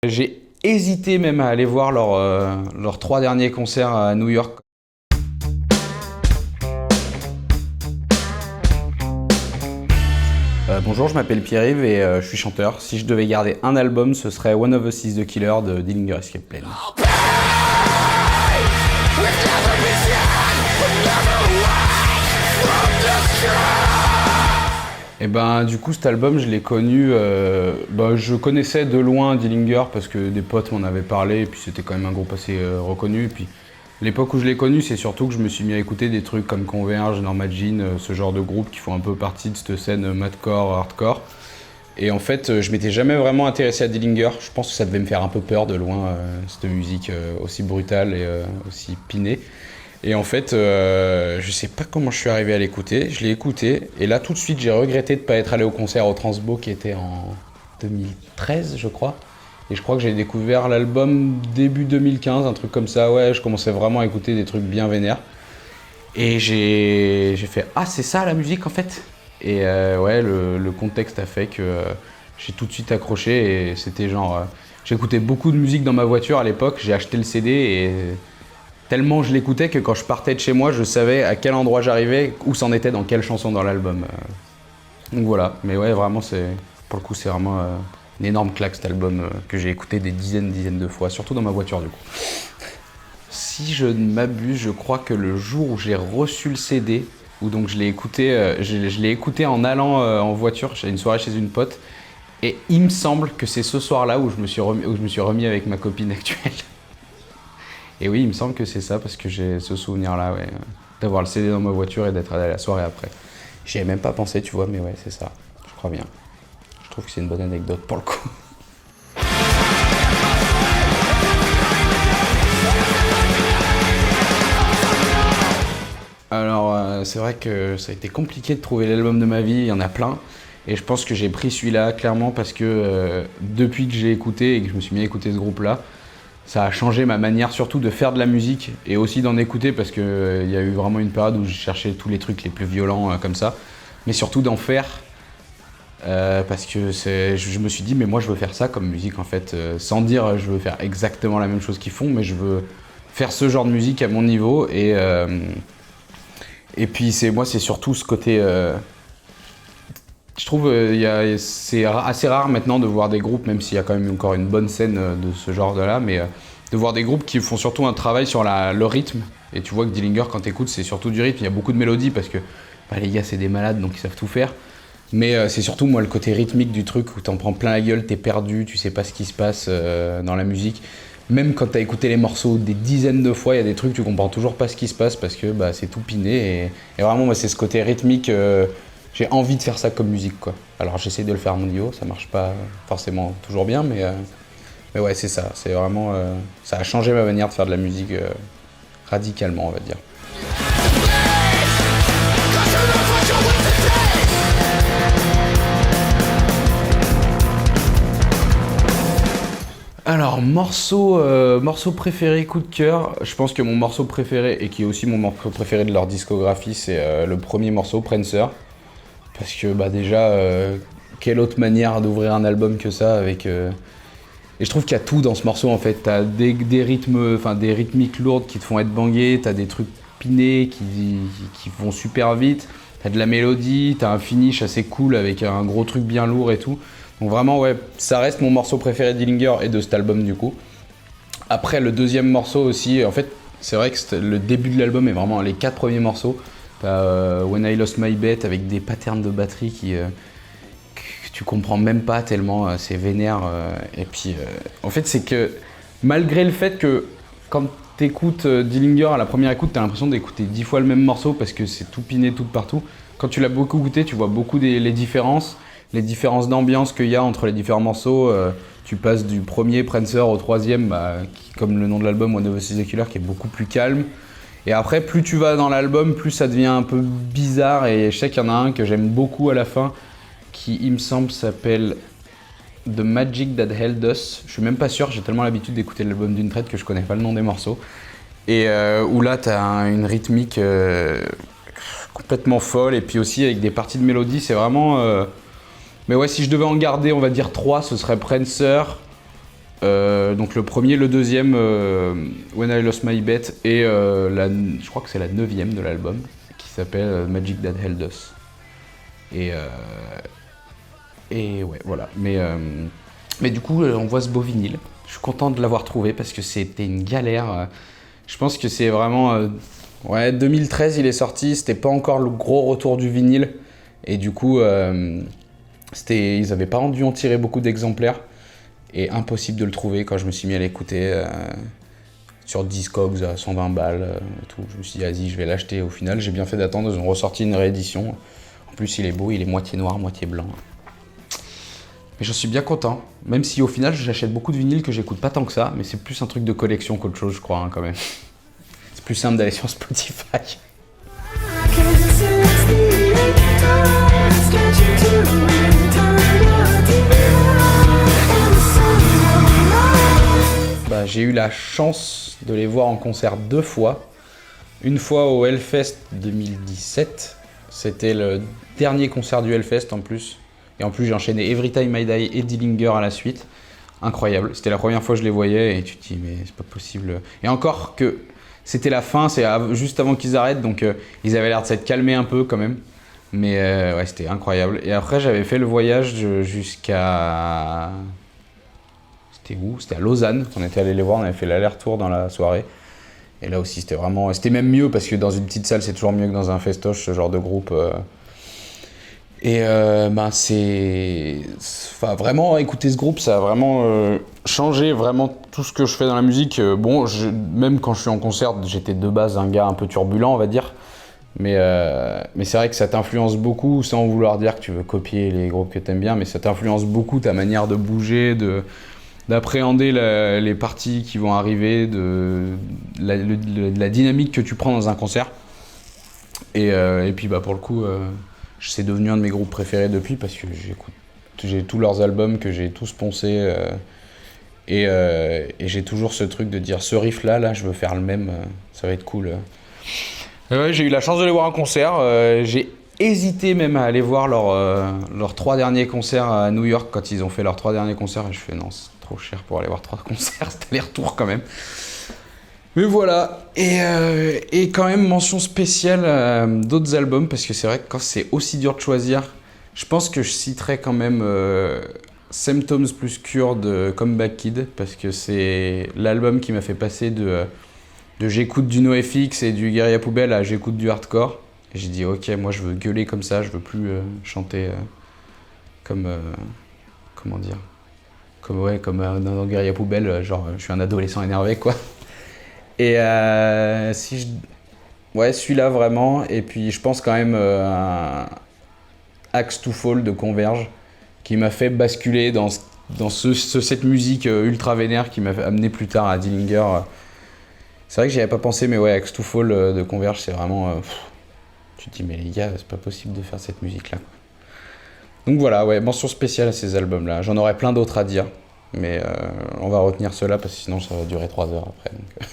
J'ai hésité même à aller voir leurs 3 derniers concerts à New York. Bonjour, je m'appelle Pierre-Yves et je suis chanteur. Si je devais garder un album, ce serait One of Us is the Killer de Dillinger Escape Plan. Et ben du coup cet album je l'ai connu, je connaissais de loin Dillinger parce que des potes m'en avaient parlé et puis c'était quand même un groupe assez reconnu. Et puis l'époque où je l'ai connu, c'est surtout que je me suis mis à écouter des trucs comme Converge, Norma Jean, ce genre de groupes qui font un peu partie de cette scène madcore, hardcore. Et en fait je m'étais jamais vraiment intéressé à Dillinger, je pense que ça devait me faire un peu peur de loin, cette musique aussi brutale et aussi pinée. Et en fait, je sais pas comment je suis arrivé à l'écouter, je l'ai écouté, et là tout de suite j'ai regretté de pas être allé au concert au Transbo qui était en 2013 je crois. Et je crois que j'ai découvert l'album début 2015, un truc comme ça, ouais, je commençais vraiment à écouter des trucs bien vénères. Et j'ai fait « Ah c'est ça la musique en fait !» Et ouais, le contexte a fait que j'ai tout de suite accroché et c'était genre... j'écoutais beaucoup de musique dans ma voiture à l'époque, j'ai acheté le CD et... tellement je l'écoutais que quand je partais de chez moi, je savais à quel endroit j'arrivais, où c'en était dans quelle chanson dans l'album. Donc voilà, mais ouais, vraiment, pour le coup, c'est vraiment une énorme claque cet album que j'ai écouté des dizaines de fois, surtout dans ma voiture du coup. Si je ne m'abuse, je crois que le jour où j'ai reçu le CD, où donc je l'ai écouté, je l'ai écouté en allant en voiture, j'ai une soirée chez une pote, et il me semble que c'est ce soir-là où je me suis remis avec ma copine actuelle. Et oui, il me semble que c'est ça, parce que j'ai ce souvenir-là, ouais, d'avoir le CD dans ma voiture et d'être allé à la soirée après. J'y avais même pas pensé, tu vois, mais ouais, c'est ça, je crois bien. Je trouve que c'est une bonne anecdote pour le coup. Alors, c'est vrai que ça a été compliqué de trouver l'album de ma vie, il y en a plein. Et je pense que j'ai pris celui-là, clairement, parce que depuis que j'ai écouté et que je me suis mis à écouter ce groupe-là, ça a changé ma manière surtout de faire de la musique et aussi d'en écouter parce qu'il y a eu vraiment une période où je cherchais tous les trucs les plus violents comme ça, mais surtout d'en faire parce que je me suis dit mais moi je veux faire ça comme musique en fait, sans dire je veux faire exactement la même chose qu'ils font, mais je veux faire ce genre de musique à mon niveau et puis moi c'est surtout ce côté... je trouve c'est assez rare maintenant de voir des groupes, même s'il y a quand même encore une bonne scène de ce genre-là, mais de voir des groupes qui font surtout un travail sur le rythme. Et tu vois que Dillinger, quand t'écoutes, c'est surtout du rythme. Il y a beaucoup de mélodies parce que les gars, c'est des malades, donc ils savent tout faire. Mais c'est surtout, moi, le côté rythmique du truc où t'en prends plein la gueule, t'es perdu, tu sais pas ce qui se passe dans la musique. Même quand t'as écouté les morceaux des dizaines de fois, il y a des trucs, tu comprends toujours pas ce qui se passe parce que c'est tout piné. Et vraiment, moi, c'est ce côté rythmique... j'ai envie de faire ça comme musique, quoi. Alors j'essaie de le faire à mon niveau, ça marche pas forcément toujours bien, mais ouais, c'est ça. C'est vraiment... ça a changé ma manière de faire de la musique radicalement, on va dire. Alors, morceau préféré, coup de cœur. Je pense que mon morceau préféré, et qui est aussi mon morceau préféré de leur discographie, c'est le premier morceau, Prancer. Parce que déjà, quelle autre manière d'ouvrir un album que ça avec... Et je trouve qu'il y a tout dans ce morceau en fait. T'as des rythmes, des rythmiques lourdes qui te font être bangé, t'as des trucs pinés qui vont super vite, t'as de la mélodie, t'as un finish assez cool avec un gros truc bien lourd et tout. Donc vraiment ouais, ça reste mon morceau préféré de Dillinger et de cet album du coup. Après le deuxième morceau aussi, en fait c'est vrai que le début de l'album est vraiment les 4 premiers morceaux. T'as When I Lost My Bet avec des patterns de batterie que tu comprends même pas tellement c'est vénère. Et puis en fait c'est que malgré le fait que quand t'écoutes Dillinger à la première écoute, t'as l'impression d'écouter 10 fois le même morceau parce que c'est tout piné tout de partout. Quand tu l'as beaucoup écouté, tu vois beaucoup les différences d'ambiance qu'il y a entre les différents morceaux. Tu passes du premier Prancer au troisième, qui, comme le nom de l'album One of Us is the Killer, qui est beaucoup plus calme. Et après, plus tu vas dans l'album, plus ça devient un peu bizarre. Et je sais qu'il y en a un que j'aime beaucoup à la fin, qui, il me semble, s'appelle The Magic That Held Us. Je suis même pas sûr, j'ai tellement l'habitude d'écouter l'album d'une traite que je connais pas le nom des morceaux. Et où là, t'as une rythmique complètement folle. Et puis aussi avec des parties de mélodie, c'est vraiment... Mais ouais, si je devais en garder, on va dire 3, ce serait Prancer, Donc le premier, le deuxième, When I Lost My Bet, et je crois que c'est la 9e de l'album, qui s'appelle Magic That Held Us. Et ouais, voilà. Mais du coup, on voit ce beau vinyle. Je suis content de l'avoir trouvé parce que c'était une galère. Je pense que c'est vraiment... ouais, 2013, il est sorti. C'était pas encore le gros retour du vinyle. Et du coup, ils avaient pas dû en tirer beaucoup d'exemplaires. Et impossible de le trouver quand je me suis mis à l'écouter sur Discogs à 120 balles. Et tout. Je me suis dit, vas-y, je vais l'acheter. Au final, j'ai bien fait d'attendre. Ils ont ressorti une réédition. En plus, il est beau. Il est moitié noir, moitié blanc. Mais je suis bien content, même si au final j'achète beaucoup de vinyles que j'écoute pas tant que ça, mais c'est plus un truc de collection qu'autre chose, je crois, hein, quand même. C'est plus simple d'aller sur Spotify. Bah, j'ai eu la chance de les voir en concert 2 fois. Une fois au Hellfest 2017, c'était le dernier concert du Hellfest en plus. Et en plus, j'ai enchaîné Everytime I Die et Dillinger à la suite. Incroyable. C'était la première fois que je les voyais et tu te dis, mais c'est pas possible. Et encore que c'était la fin, c'est juste avant qu'ils arrêtent, donc ils avaient l'air de s'être calmés un peu quand même. Mais ouais, c'était incroyable. Et après, j'avais fait le voyage jusqu'à... C'était où? C'était à Lausanne. On était allé les voir, on avait fait l'aller-retour dans la soirée. Et là aussi, c'était vraiment... C'était même mieux parce que dans une petite salle, c'est toujours mieux que dans un festoche, ce genre de groupe. Et c'est... Enfin, vraiment, écouter ce groupe, ça a vraiment changé vraiment tout ce que je fais dans la musique. Bon, même quand je suis en concert, j'étais de base un gars un peu turbulent, on va dire. Mais c'est vrai que ça t'influence beaucoup, sans vouloir dire que tu veux copier les groupes que t'aimes bien, mais ça t'influence beaucoup ta manière de bouger, d'appréhender les parties qui vont arriver, de la dynamique que tu prends dans un concert. Et puis bah, pour le coup... c'est devenu un de mes groupes préférés depuis parce que j'ai tous leurs albums que j'ai tous poncés et j'ai toujours ce truc de dire ce riff là je veux faire le même, ça va être cool. Ouais, j'ai eu la chance de les voir en concert, j'ai hésité même à aller voir leurs 3 derniers concerts à New York quand ils ont fait leurs 3 derniers concerts et je fais non, c'est trop cher pour aller voir 3 concerts, c'était aller-retour quand même. Mais voilà, et quand même mention spéciale d'autres albums, parce que c'est vrai que quand c'est aussi dur de choisir, je pense que je citerai quand même Symptoms plus Cure de Comeback Kid, parce que c'est l'album qui m'a fait passer de j'écoute du NoFX et du Guerilla Poubelle à j'écoute du hardcore. Et j'ai dit ok, moi je veux gueuler comme ça, je veux plus chanter comme... comment dire, comme dans Guerilla Poubelle, genre je suis un adolescent énervé quoi. Et ouais, celui-là vraiment. Et puis je pense quand même Axe to Fall de Converge, qui m'a fait basculer dans cette musique ultra vénère qui m'a amené plus tard à Dillinger. C'est vrai que j'y avais pas pensé, mais ouais, Axe to Fall de Converge, c'est vraiment... tu te dis, mais les gars, c'est pas possible de faire cette musique-là. Donc voilà, ouais, mention spéciale à ces albums-là. J'en aurais plein d'autres à dire, mais on va retenir ceux-là parce que sinon ça va durer 3 heures après. Donc...